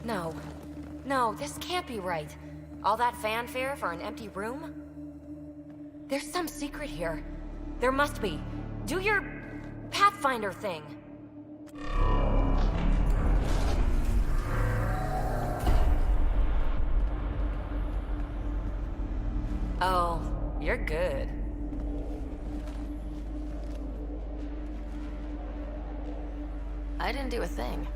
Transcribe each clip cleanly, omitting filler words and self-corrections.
No. No, this can't be right. All that fanfare for an empty room? There's some secret here. There must be. Do your Pathfinder thing. Oh, you're good. I didn't do a thing.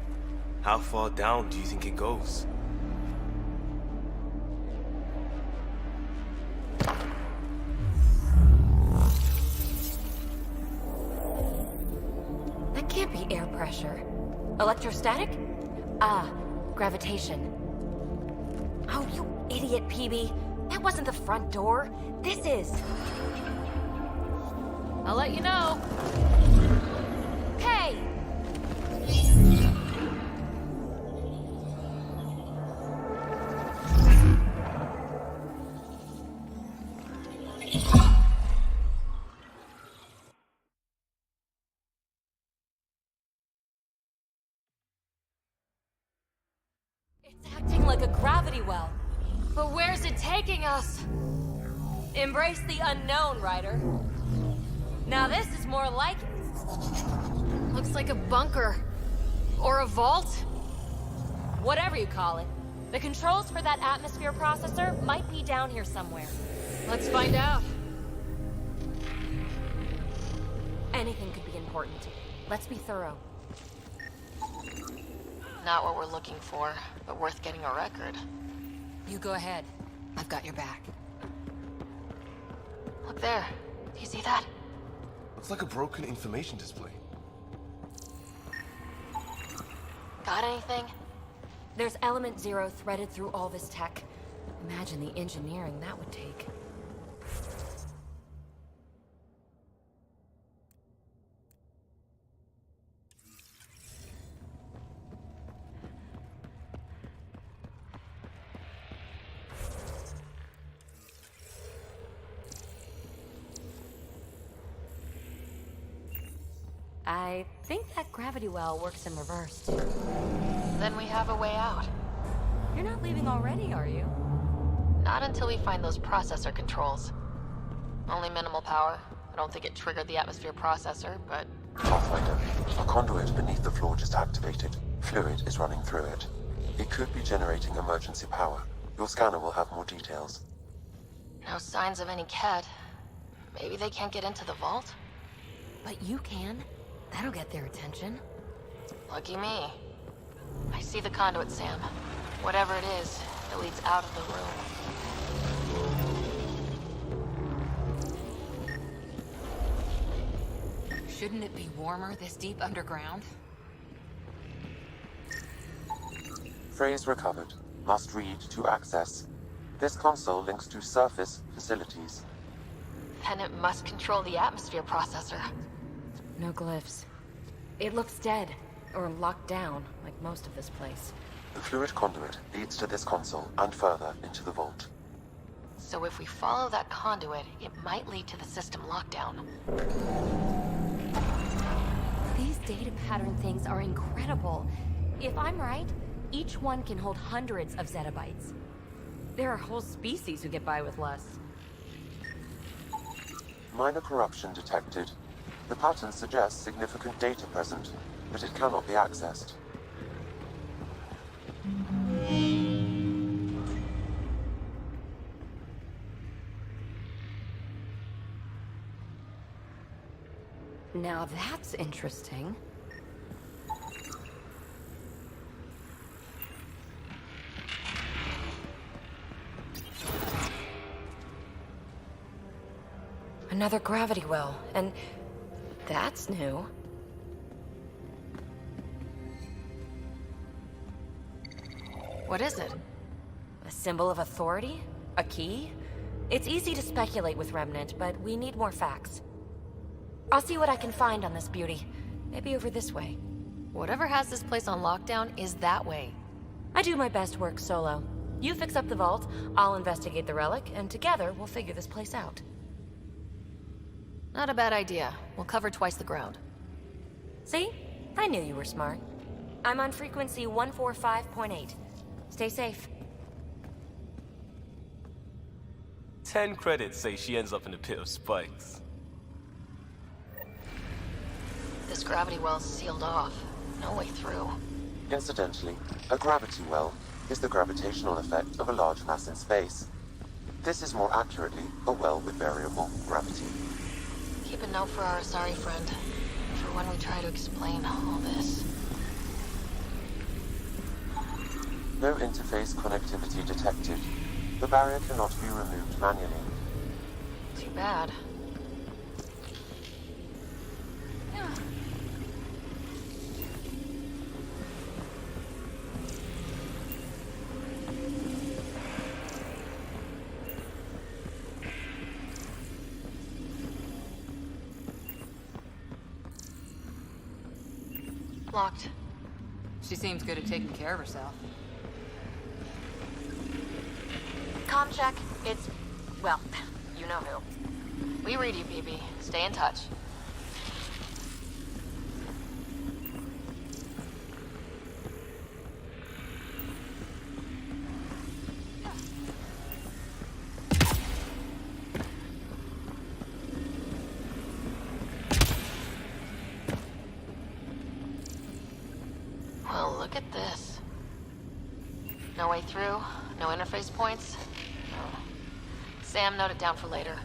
How far down do you think it goes? That can't be air pressure. Electrostatic? Ah, gravitation. Oh, you idiot, Peebee. That wasn't the front door. This is. I'll let you know. Hey! It's acting like a gravity well. But where's it taking us? Embrace the unknown, Ryder. Now this is more like it. Looks like a bunker. Or a vault? Whatever you call it. The controls for that atmosphere processor might be down here somewhere. Let's find out. Anything could be important. Let's be thorough. Not what we're looking for, but worth getting a record. You go ahead. I've got your back. Look there. Do you see that? Looks like a broken information display. Got anything? There's element 0 threaded through all this tech. Imagine the engineering that would take. I think that gravity well works in reverse. Then we have a way out. You're not leaving already, are you? Not until we find those processor controls. Only minimal power. I don't think it triggered the atmosphere processor, but... Pathfinder, a conduit beneath the floor just activated. Fluid is running through it. It could be generating emergency power. Your scanner will have more details. No signs of any Ket. Maybe they can't get into the vault? But you can. That'll get their attention. Lucky me. I see the conduit, Sam. Whatever it is, it leads out of the room. Shouldn't it be warmer this deep underground? Phrase recovered. Must read to access. This console links to surface facilities. Then it must control the atmosphere processor. No glyphs. It looks dead, or locked down, like most of this place. The fluid conduit leads to this console and further into the vault. So if we follow that conduit, it might lead to the system lockdown. These data pattern things are incredible. If I'm right, each one can hold hundreds of zettabytes. There are whole species who get by with less. Minor corruption detected. The pattern suggests significant data present, but it cannot be accessed. Now that's interesting. Another gravity well, and that's new. What is it? A symbol of authority? A key? It's easy to speculate with Remnant, but we need more facts. I'll see what I can find on this beauty. Maybe over this way. Whatever has this place on lockdown is that way. I do my best work solo. You fix up the vault, I'll investigate the relic, and together we'll figure this place out. Not a bad idea. We'll cover twice the ground. See? I knew you were smart. I'm on frequency 145.8. Stay safe. 10 credits say she ends up in a pit of spikes. This gravity well's sealed off. No way through. Incidentally, a gravity well is the gravitational effect of a large mass in space. This is more accurately a well with variable gravity. Keep a note for our Asari friend, for when we try to explain all this. No interface connectivity detected. The barrier cannot be removed manually. Too bad. Locked. She seems good at taking care of herself. Comm check. It's... well, you know who. We read you, Peebee. Stay in touch. Well, look at this. No way through, no interface points. Oh. Sam, note it down for later.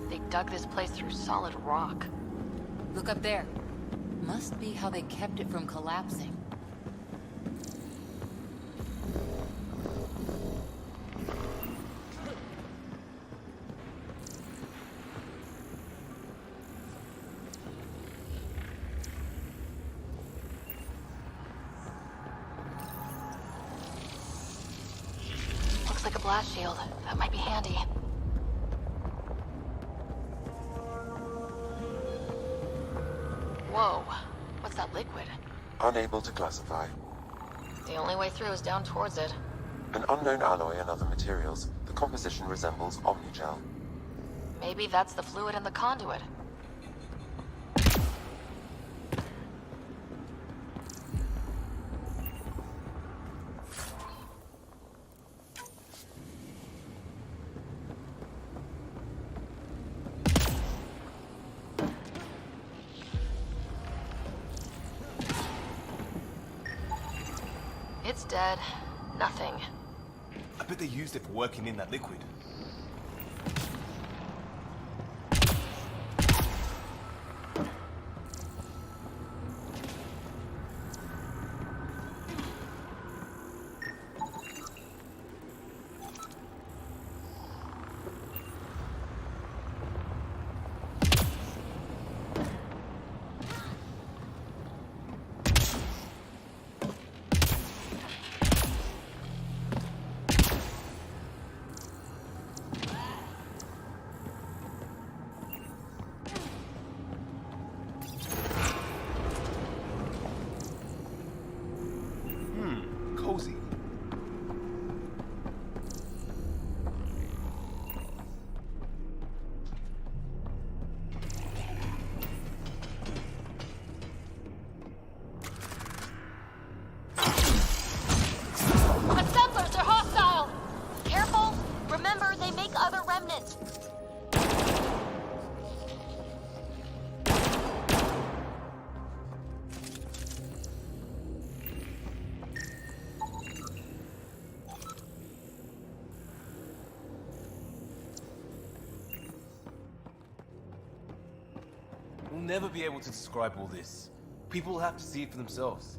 They dug this place through solid rock. Look up there. Must be how they kept it from collapsing. Looks like a blast shield. That might be handy. Whoa. What's that liquid? Unable to classify. The only way through is down towards it. An unknown alloy and other materials. The composition resembles omnigel. Maybe that's the fluid in the conduit. It's dead. Nothing. I bet they used it for working in that liquid. cozy. Assemblers are hostile! Careful! Remember, they make other remnants. We'll never be able to describe all this. People will have to see it for themselves.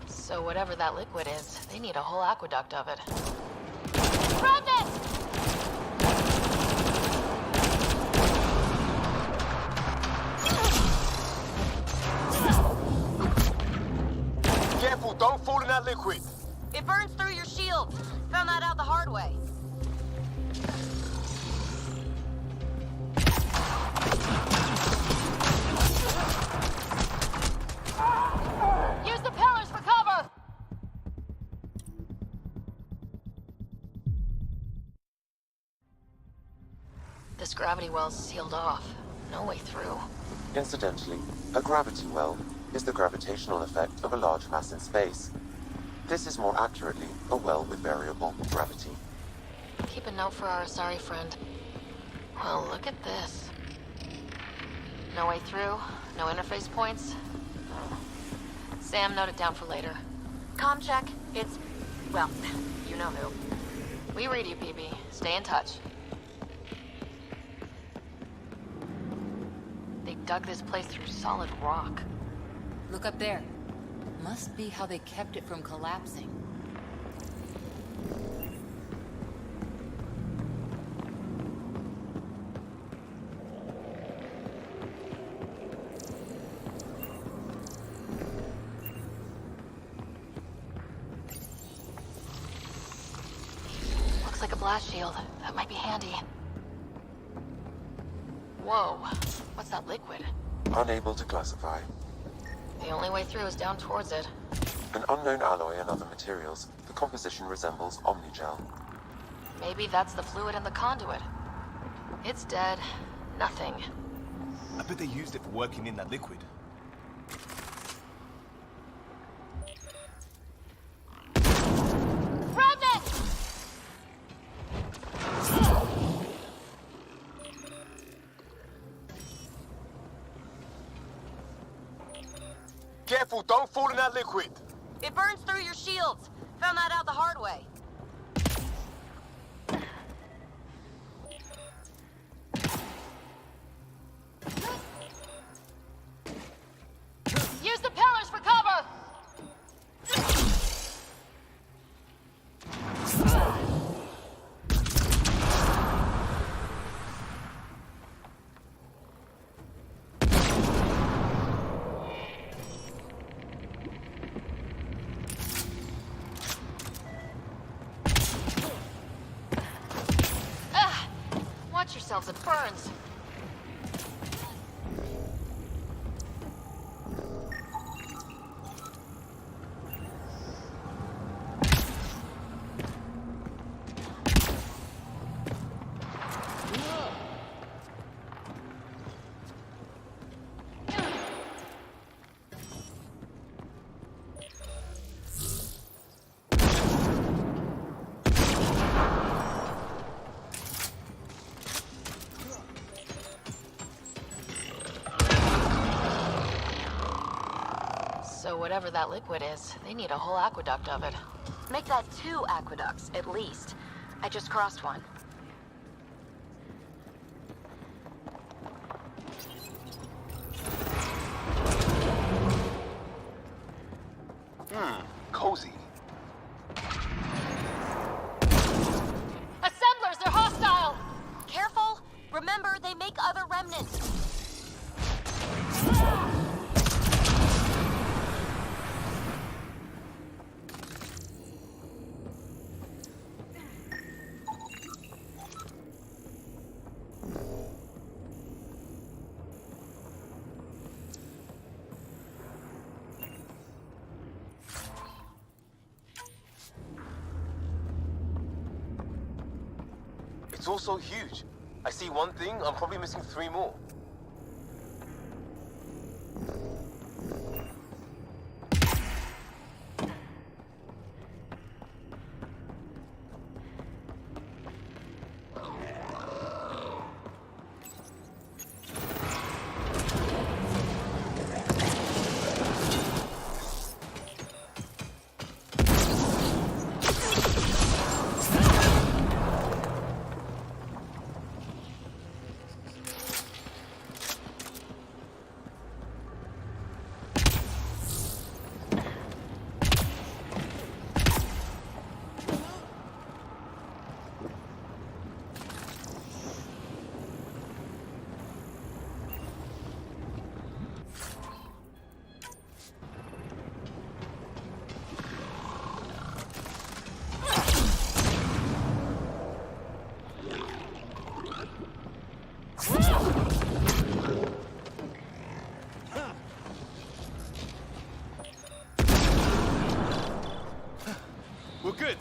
So whatever that liquid is, they need a whole aqueduct of it. Remnant! Careful, don't fall in that liquid. It burns through your shield. Found that out the hard way. Use the pillars for cover! This gravity well's sealed off. No way through. Incidentally, a gravity well is the gravitational effect of a large mass in space. This is more accurately a well with variable gravity. Keep a note for our Asari friend. Well, look at this. No way through, no interface points. Oh. Sam, note it down for later. Com check. It's... well, you know who. We read you, Peebee. Stay in touch. They dug this place through solid rock. Look up there. Must be how they kept it from collapsing. Looks like a blast shield. That might be handy. Whoa. What's that liquid? Unable to classify. The only way through is down towards it. An unknown alloy and other materials, the composition resembles omnigel. Maybe that's the fluid in the conduit. It's dead. Nothing. I bet they used it for working in that liquid. Remnant! Careful, don't fall in that liquid. It burns through your shields. Found that out the hard way. Use the pillars for cover! Watch yourselves, it burns. So whatever that liquid is, they need a whole aqueduct of it. Make that 2 aqueducts, at least. I just crossed one. It's all so huge. I see one thing, I'm probably missing 3 more. We're good.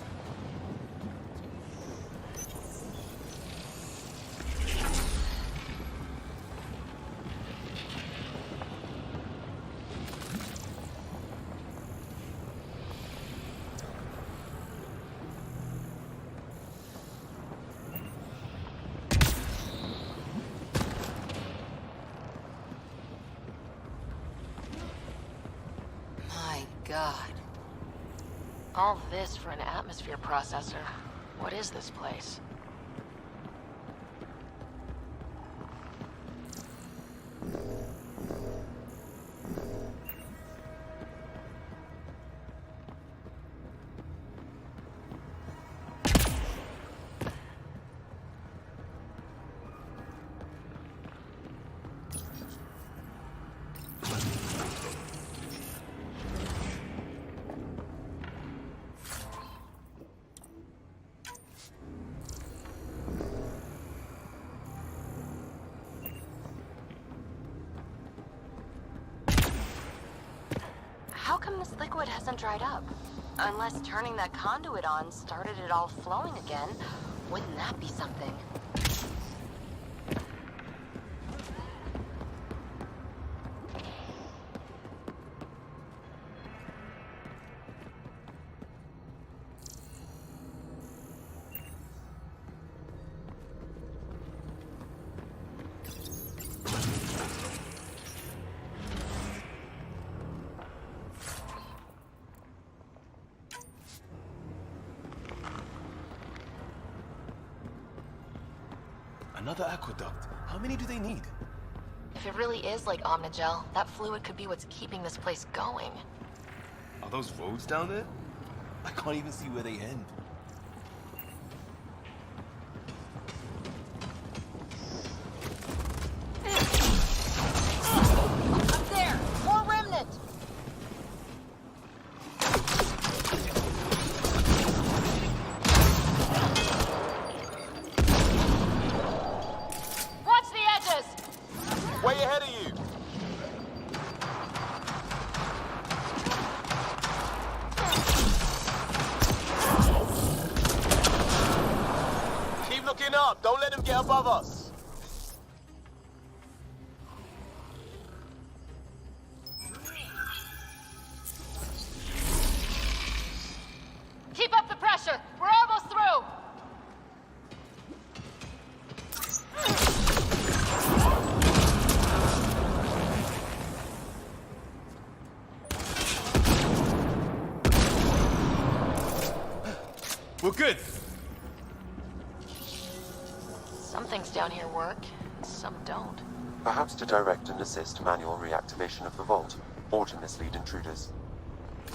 My God. All this for an atmosphere processor. What is this place? How come this liquid hasn't dried up? Unless turning that conduit on started it all flowing again. Wouldn't that be something? Another aqueduct. How many do they need? If it really is like Omnigel, that fluid could be what's keeping this place going. Are those roads down there? I can't even see where they end. Up there! More Remnant! Watch the edges! Way ahead of you! Keep looking up, don't let them get above us. Keep up the pressure! We're almost through! We're good. Some things down here work, some don't. Perhaps to direct and assist manual reactivation of the vault, or to mislead intruders.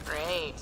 Great.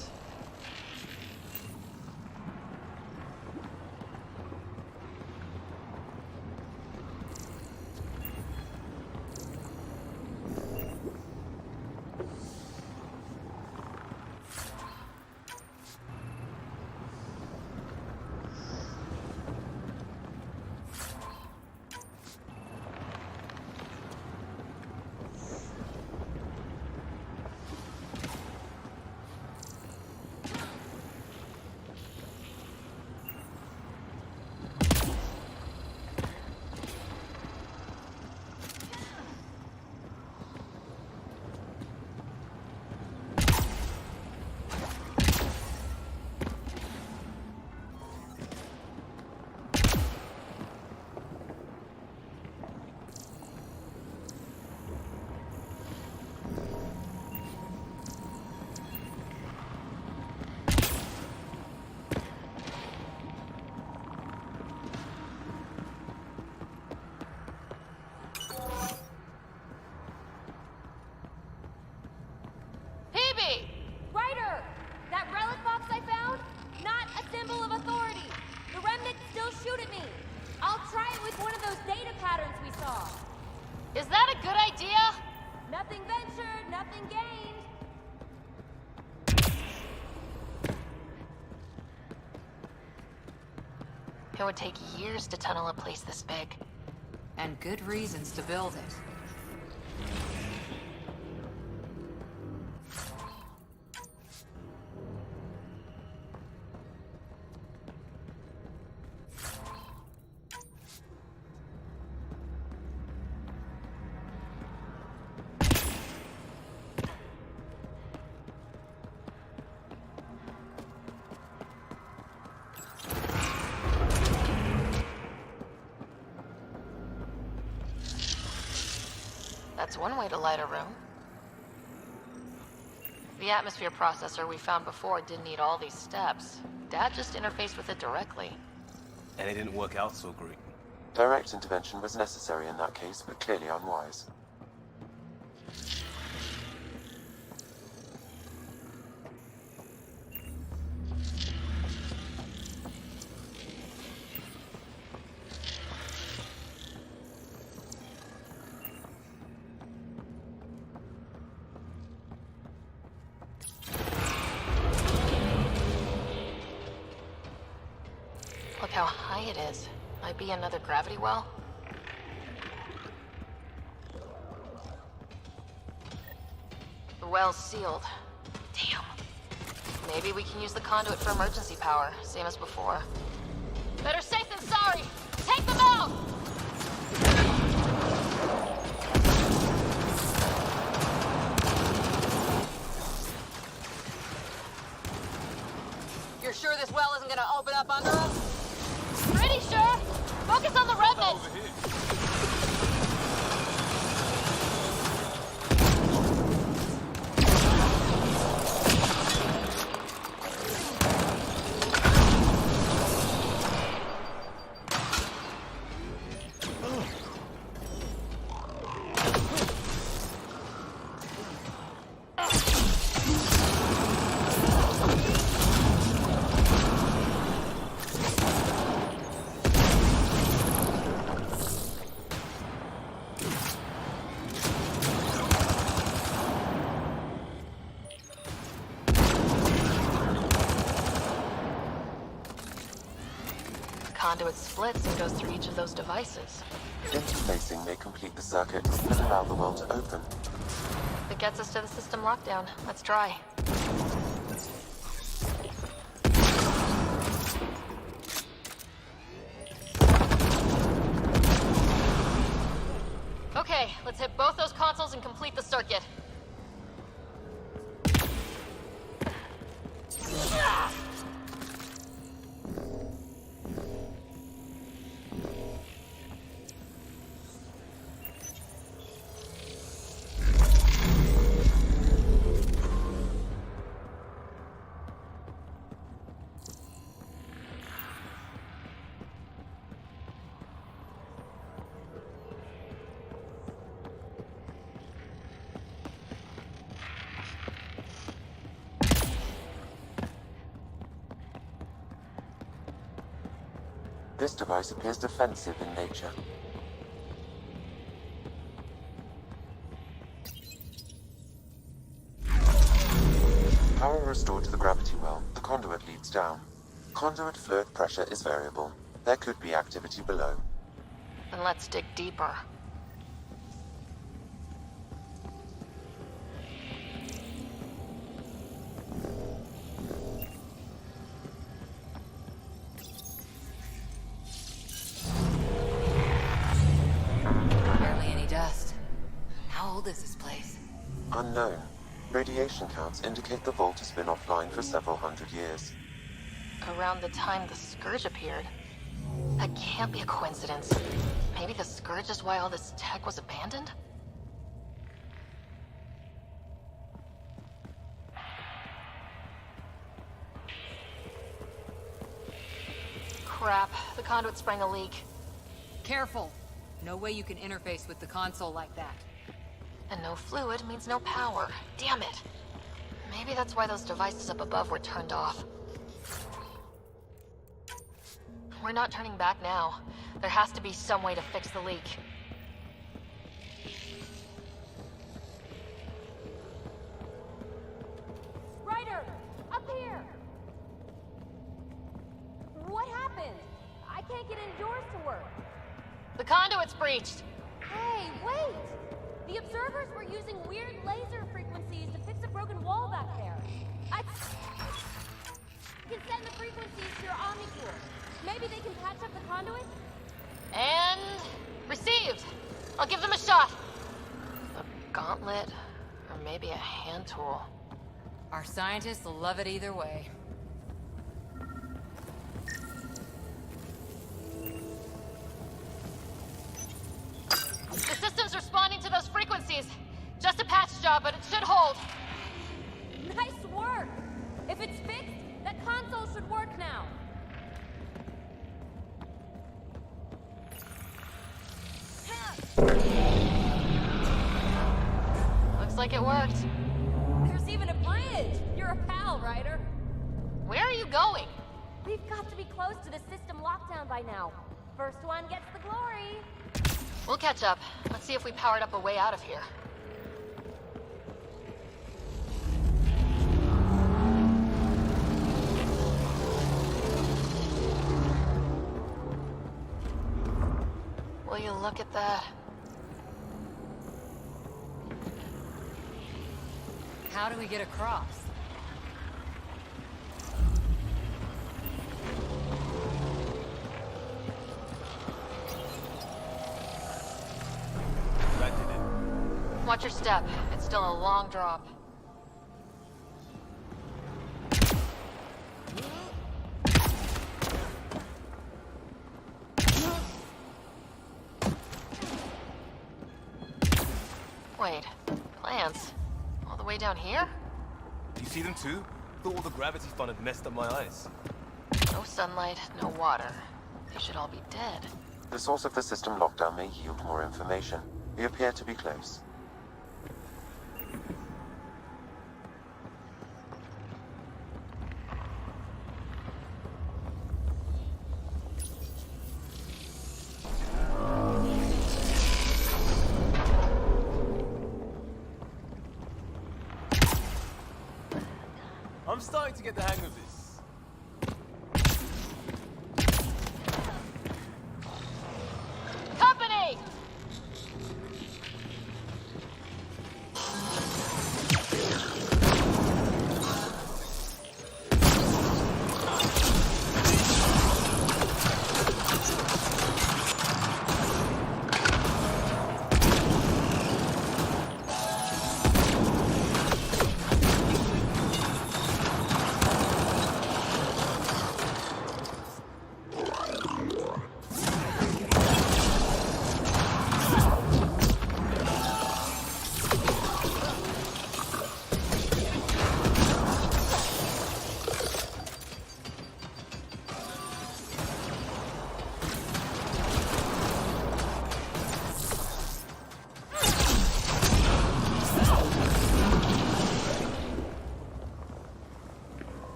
Nothing ventured, nothing gained. It would take years to tunnel a place this big. And good reasons to build it. That's one way to light a room. The atmosphere processor we found before didn't need all these steps. Dad just interfaced with it directly. And it didn't work out so great. Direct intervention was necessary in that case, but clearly unwise. Look how high it is. Might be another gravity well. The well's sealed. Damn. Maybe we can use the conduit for emergency power, same as before. Better safe than sorry! Take them out! You're sure this well isn't gonna open up under us? Pretty sure! Focus on the Remnant! Over here. Conduit splits and goes through each of those devices. Interfacing may complete the circuit and allow the well to open. It gets us to the system lockdown. Let's try. Okay, let's hit both those consoles and complete the circuit. This device appears defensive in nature. Power restored to the gravity well. The conduit leads down. Conduit fluid pressure is variable. There could be activity below. Then let's dig deeper. Barely any dust. How old is this place? Unknown. Radiation counts indicate the vault has been offline for several hundred years. Around the time the Scourge appeared. That can't be a coincidence. Maybe the Scourge is why all this tech was abandoned? Crap, the conduit sprang a leak. Careful. No way you can interface with the console like that. And no fluid means no power. Damn it. Maybe that's why those devices up above were turned off. We're not turning back now. There has to be some way to fix the leak. conduit's breached. Hey, wait! The observers were using weird laser frequencies to fix a broken wall back there. I can send the frequencies to your omni-tool. Maybe they can patch up the conduit? And... received. I'll give them a shot. A gauntlet, or maybe a hand tool. Our scientists will love it either way. The system's responding to those frequencies. Just a patch job, but it should hold. Nice work! If it's fixed, that console should work now. Looks like it worked. There's even a bridge! You're a pal, Ryder. Where are you going? We've got to be close to the system lockdown by now. First one gets the glory. We'll catch up. Let's see if we powered up a way out of here. Will you look at that? How do we get across? That did it. Watch your step. It's still a long drop. Wait, plants? All the way down here? You see them too? Thought all the gravity fun had messed up my eyes. No sunlight, no water. They should all be dead. The source of the system lockdown may yield more information. We appear to be close. I'm starting to get the hang of this. Company!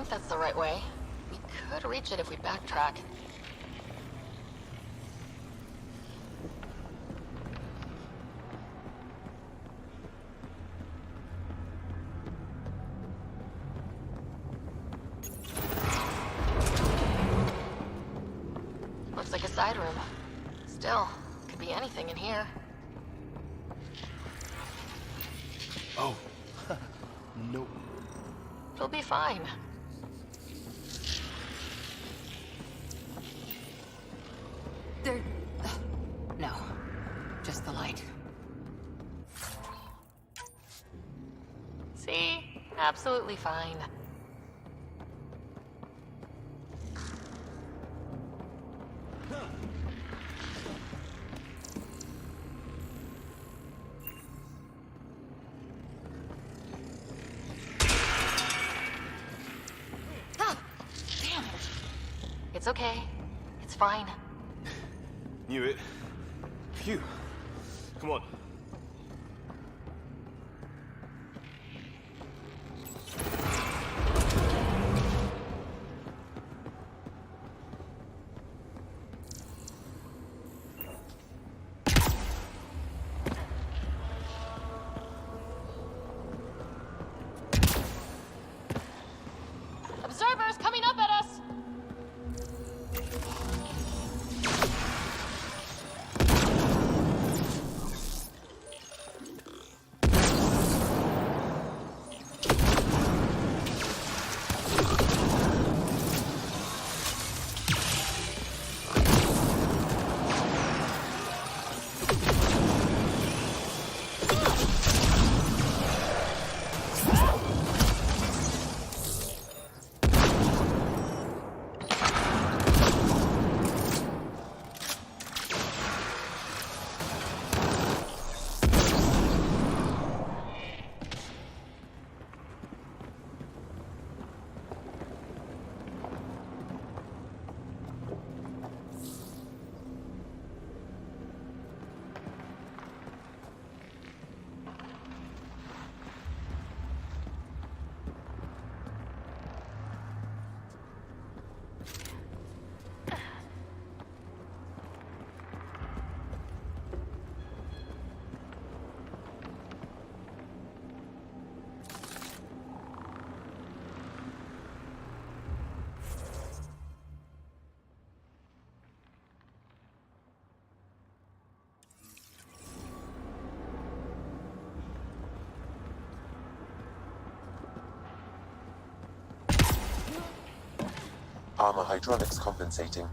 That's the right way. We could reach it if we backtrack. Looks like a side room. Still, could be anything in here. Oh. Nope. It'll be fine. There... No. Just the light. See? Absolutely fine. Ah! Damn it! It's okay. It's fine. Knew it. Phew. Come on. Observers coming up at us! Armor hydraulics compensating.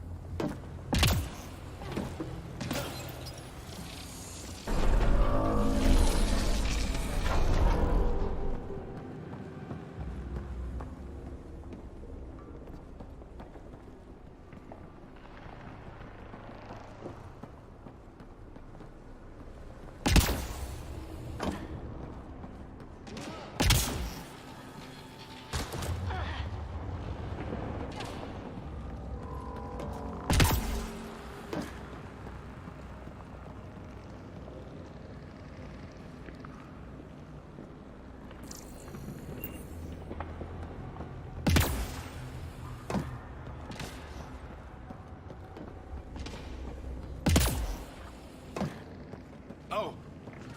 Oh!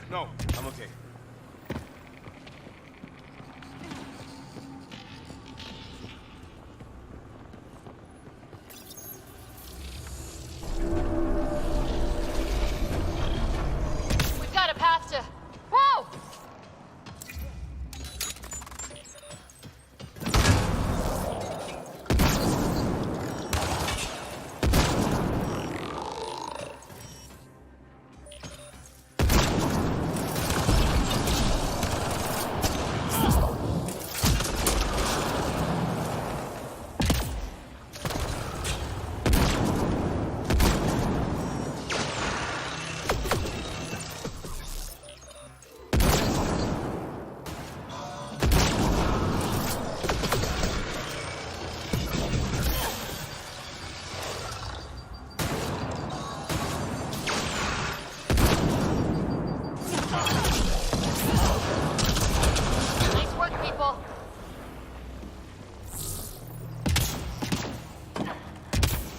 No, I'm okay. We've got a path to... Whoa! Nice work, people.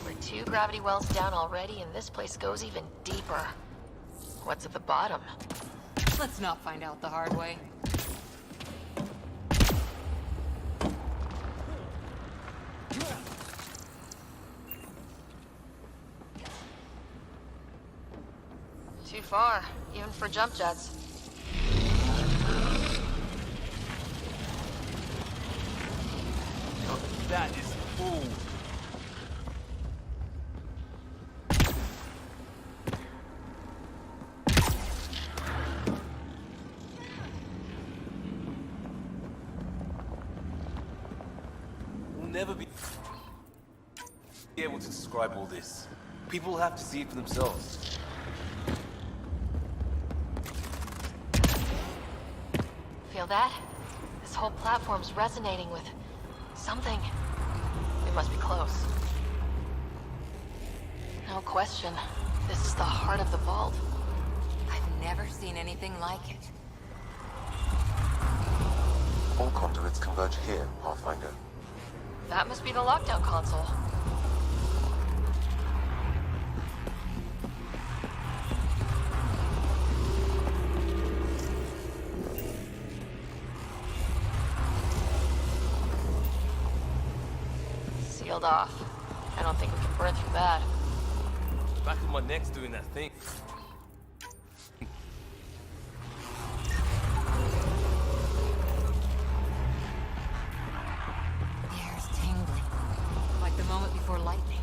We're 2 gravity wells down already, and this place goes even deeper. What's at the bottom? Let's not find out the hard way. Too far, even for jump jets. That is cool. never be able to describe all this. People have to see it for themselves. Feel that? This whole platform's resonating with something. We must be close. No question. This is the heart of the vault. I've never seen anything like it. All conduits converge here, Pathfinder. That must be the lockdown console. Sealed off. I don't think we can burn through that. Back of my neck's doing that thing. The air's tingling, like the moment before lightning.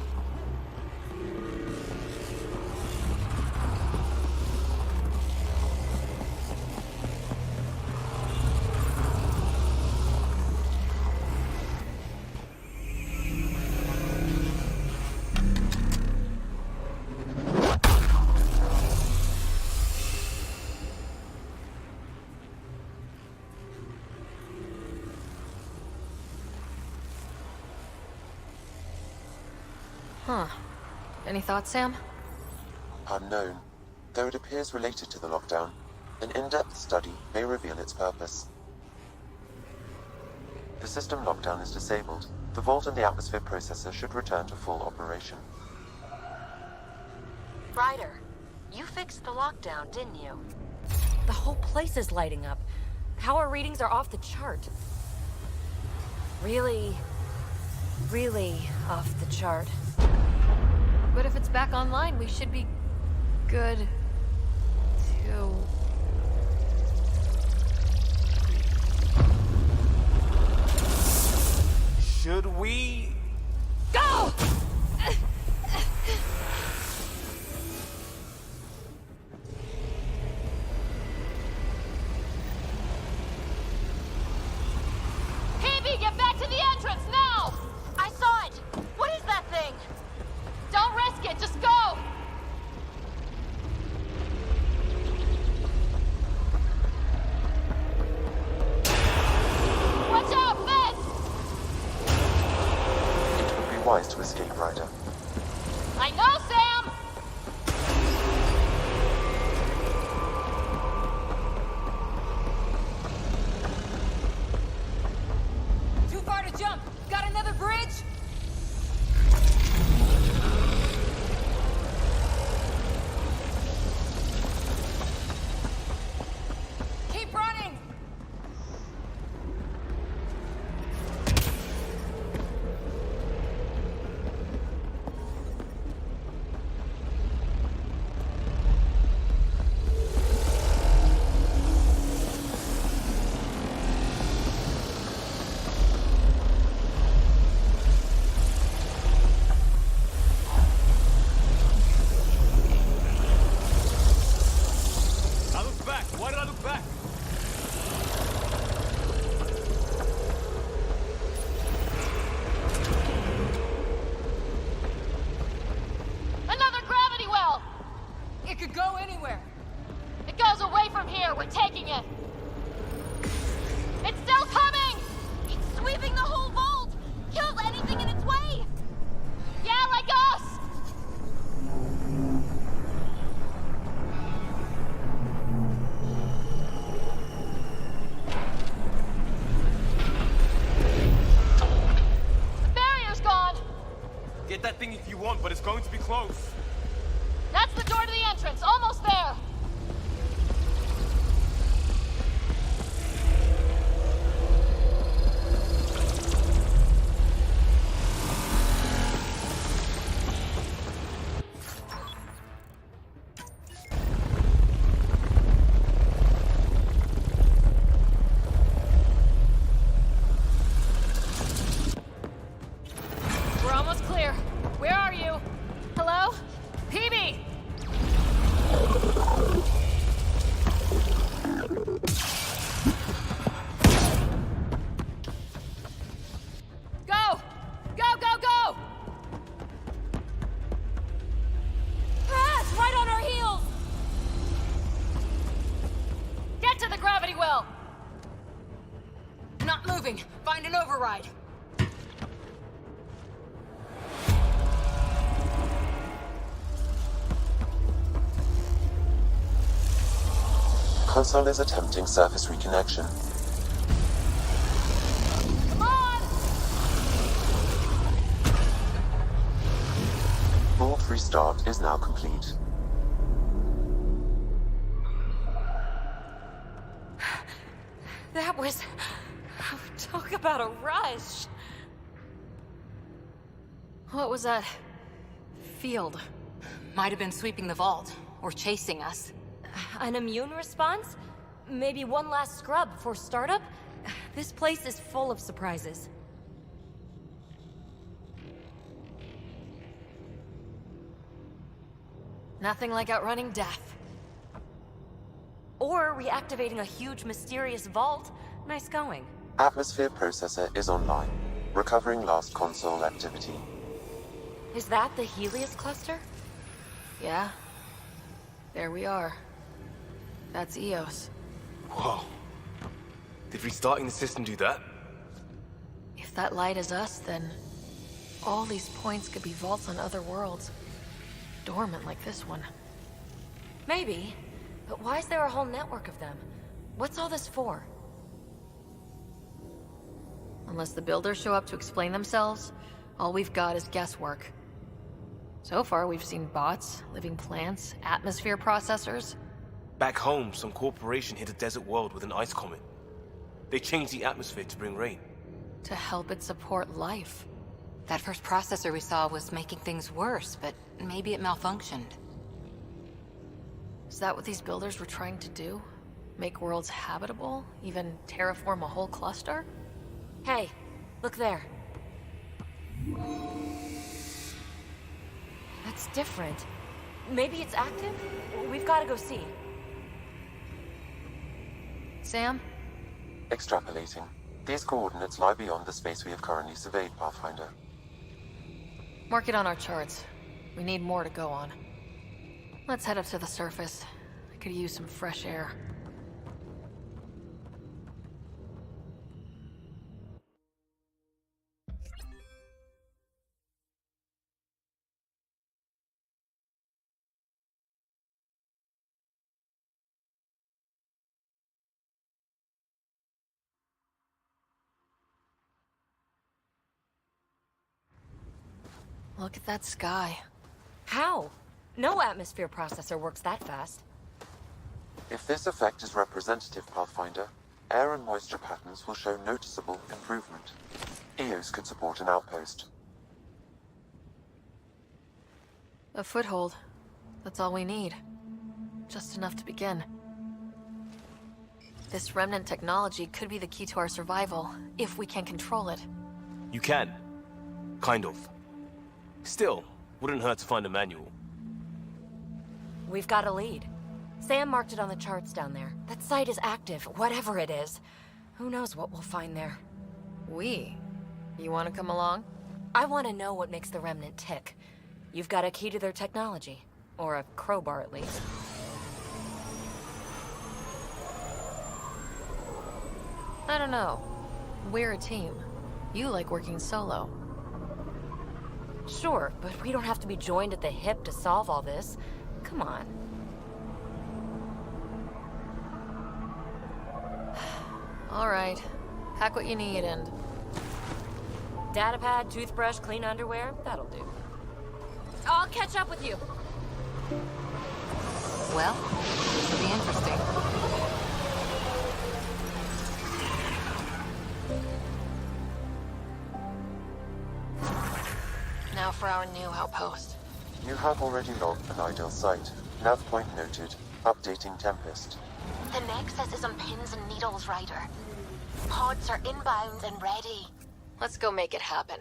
Huh. Any thoughts, Sam? Unknown. Though it appears related to the lockdown, an in-depth study may reveal its purpose. The system lockdown is disabled. The vault and the atmosphere processor should return to full operation. Ryder, you fixed the lockdown, didn't you? The whole place is lighting up. Power readings are off the chart. Really off the chart. But if it's back online, we should be good to... Should we? Go! Peebee, get back to the entrance now! I saw it! What is that thing? Don't risk it, just go! Watch out, fence! It would be wise to escape, Ryder. I know, Sam! Too far to jump! Got another bridge? Keep running! I looked back. Why did I look back? Another gravity well! It could go anywhere. It goes away from here, we're taking it! It's still coming! It's sweeping the whole vault! Kills anything in its way! Yeah, like us! The barrier's gone! Get that thing if you want, but it's going to be close. That's the door to the entrance, almost there! We're almost clear. Where are you? Hello? well. Not moving. Find an override. Console is attempting surface reconnection. Come on! Vault restart is now complete. That was... Talk about a rush. What was that? Field. Might have been sweeping the vault, or chasing us. An immune response? Maybe one last scrub before startup? This place is full of surprises. Nothing like outrunning death. Or reactivating a huge mysterious vault. Nice going. Atmosphere processor is online, recovering last console activity. Is that the Helios cluster? Yeah. There we are. That's Eos. Whoa. Did restarting the system do that? If that light is us, then all these points could be vaults on other worlds. Dormant like this one. Maybe. But why is there a whole network of them? What's all this for? Unless the builders show up to explain themselves, all we've got is guesswork. So far, we've seen bots, living plants, atmosphere processors. Back home, some corporation hit a desert world with an ice comet. They changed the atmosphere to bring rain. To help it support life. That first processor we saw was making things worse, but maybe it malfunctioned. Is that what these builders were trying to do? Make worlds habitable? Even terraform a whole cluster? Hey, look there. That's different. Maybe it's active? We've got to go see. Sam? Extrapolating. These coordinates lie beyond the space we have currently surveyed, Pathfinder. Mark it on our charts. We need more to go on. Let's head up to the surface. I could use some fresh air. Look at that sky. How? No atmosphere processor works that fast. If this effect is representative, Pathfinder, air and moisture patterns will show noticeable improvement. Eos could support an outpost. A foothold. That's all we need. Just enough to begin. This Remnant technology could be the key to our survival, if we can control it. You can. Kind of. Still, wouldn't hurt to find a manual. We've got a lead. Sam marked it on the charts down there. That site is active, whatever it is. Who knows what we'll find there. We? You want to come along? I want to know what makes the Remnant tick. You've got a key to their technology. Or a crowbar, at least. I don't know. We're a team. You like working solo. Sure, but we don't have to be joined at the hip to solve all this. Come on. All right. Pack what you need and... Datapad, toothbrush, clean underwear, that'll do. I'll catch up with you. Well, this will be interesting. Now for our new outpost. You have already logged an ideal site. Nav point noted. Updating Tempest. The Nexus is on pins and needles, Ryder. Pods are inbound and ready. Let's go make it happen.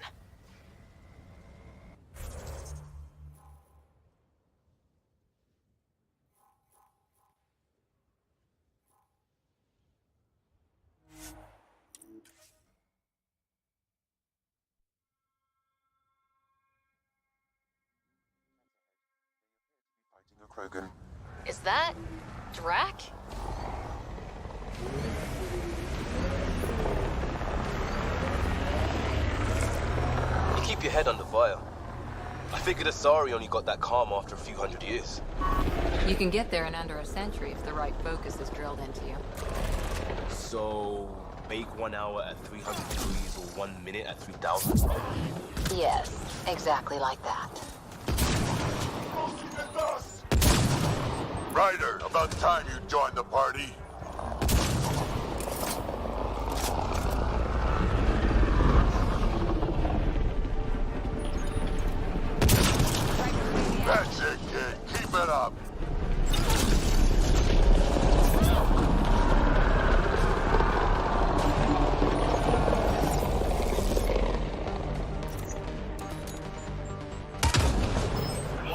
Fighting a Krogan. Is that... Drack? You keep your head under fire. I figured Asari only got that calm after a few hundred years. You can get there in under a century if the right focus is drilled into you. So, bake 1 hour at 300 degrees or 1 minute at 3,000? Yes, exactly like that. Ryder, about time you joined the party. That's it, kid. Keep it up.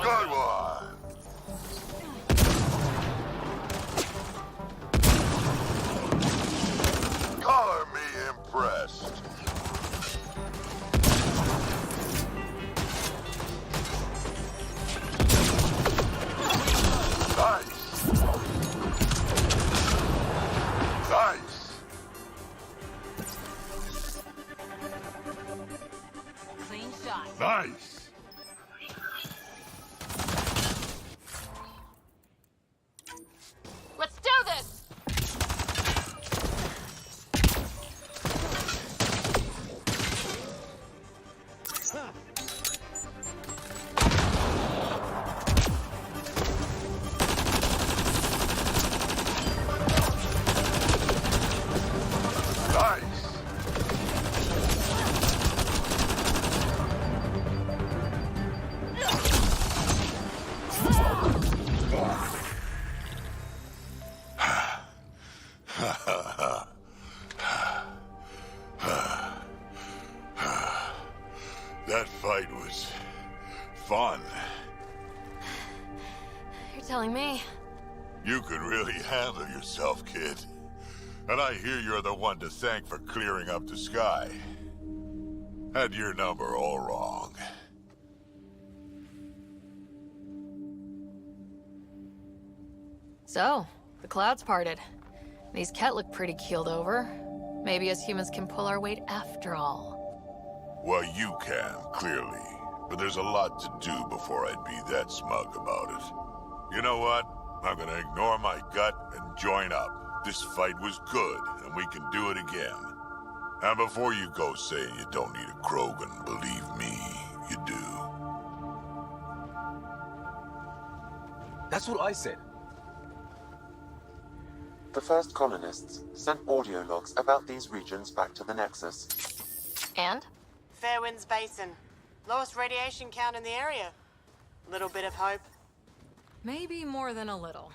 Good one. Color me impressed. Nice. Nice. Clean shot. Nice. Let's do this! Nice. That fight was fun. You're telling me? You could really handle yourself, kid. And I hear you're the one to thank for clearing up the sky. Had your number all wrong. So, the clouds parted. These Ket look pretty keeled over. Maybe us humans can pull our weight after all. Well, you can, clearly. But there's a lot to do before I'd be that smug about it. You know what? I'm gonna ignore my gut and join up. This fight was good, and we can do it again. And before you go saying you don't need a Krogan, believe me, you do. That's what I said. The first colonists sent audio logs about these regions back to the Nexus. And? Fairwinds Basin. Lowest radiation count in the area. Little bit of hope. Maybe more than a little.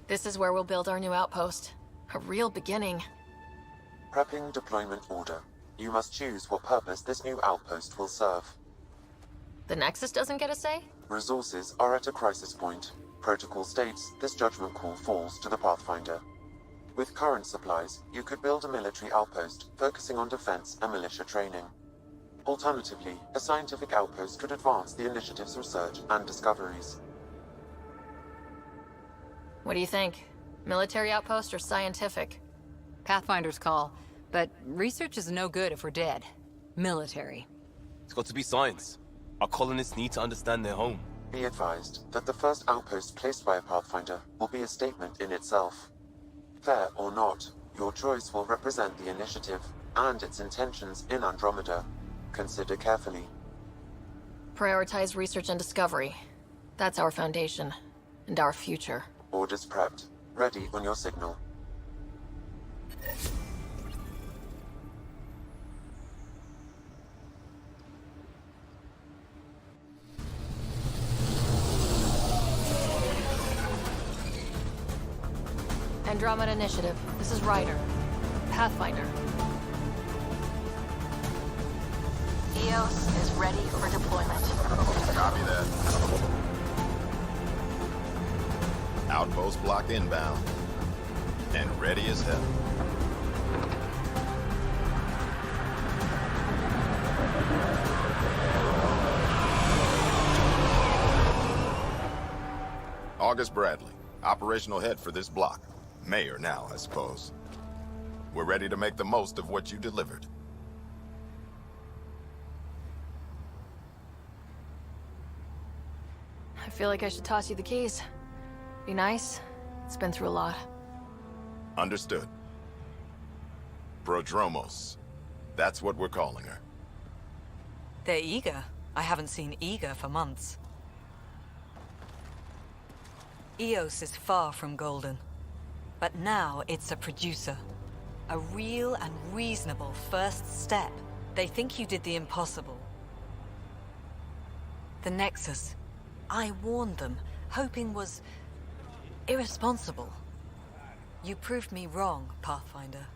This is where we'll build our new outpost. A real beginning. Prepping deployment order. You must choose what purpose this new outpost will serve. The Nexus doesn't get a say? Resources are at a crisis point. Protocol states this judgment call falls to the Pathfinder. With current supplies, you could build a military outpost focusing on defense and militia training. Alternatively, a scientific outpost could advance the initiative's research and discoveries. What do you think? Military outpost or scientific? Pathfinder's call. But research is no good if we're dead. Military. It's got to be science. Our colonists need to understand their home. Be advised that the first outpost placed by a Pathfinder will be a statement in itself. Fair or not, your choice will represent the initiative and its intentions in Andromeda. Consider carefully. Prioritize research and discovery. That's our foundation. And our future. Orders prepped. Ready on your signal. Andromeda Initiative. This is Ryder. Pathfinder. EOS is ready for deployment. Copy that. Outpost block inbound. And ready as hell. August Bradley, operational head for this block. Mayor now, I suppose. We're ready to make the most of what you delivered. I feel like I should toss you the keys. Be nice. It's been through a lot. Understood. Prodromos. That's what we're calling her. They're eager. I haven't seen eager for months. EOS is far from golden. But now it's a producer. A real and reasonable first step. They think you did the impossible. The Nexus. I warned them, hoping was irresponsible. You proved me wrong, Pathfinder.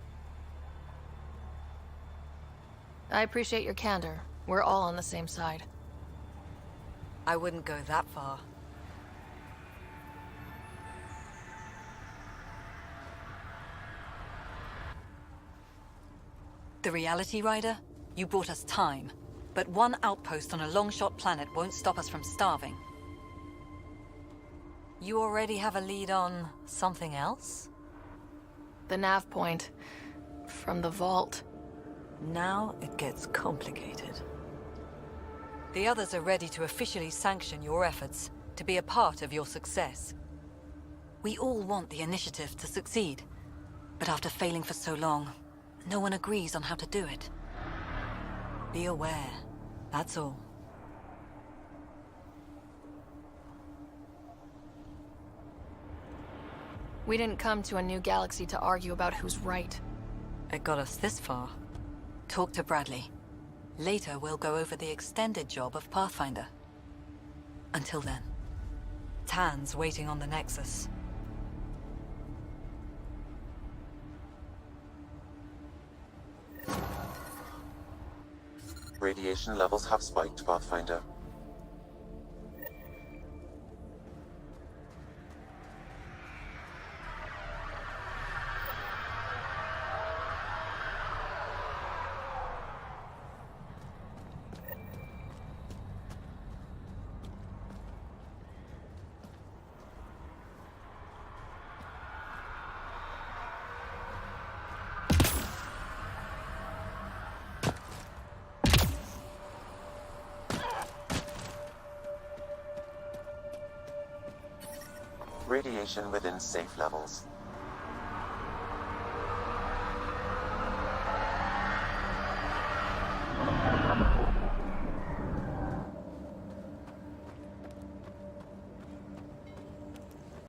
I appreciate your candor. We're all on the same side. I wouldn't go that far. The Reality Rider? You brought us time. But one outpost on a long-shot planet won't stop us from starving. You already have a lead on something else? The nav point. From the vault. Now it gets complicated. The others are ready to officially sanction your efforts, to be a part of your success. We all want the initiative to succeed. But after failing for so long, no one agrees on how to do it. Be aware, that's all. We didn't come to a new galaxy to argue about who's right. It got us this far. Talk to Bradley. Later, we'll go over the extended job of Pathfinder. Until then, Tan's waiting on the Nexus. Radiation levels have spiked, Pathfinder. Radiation within safe levels.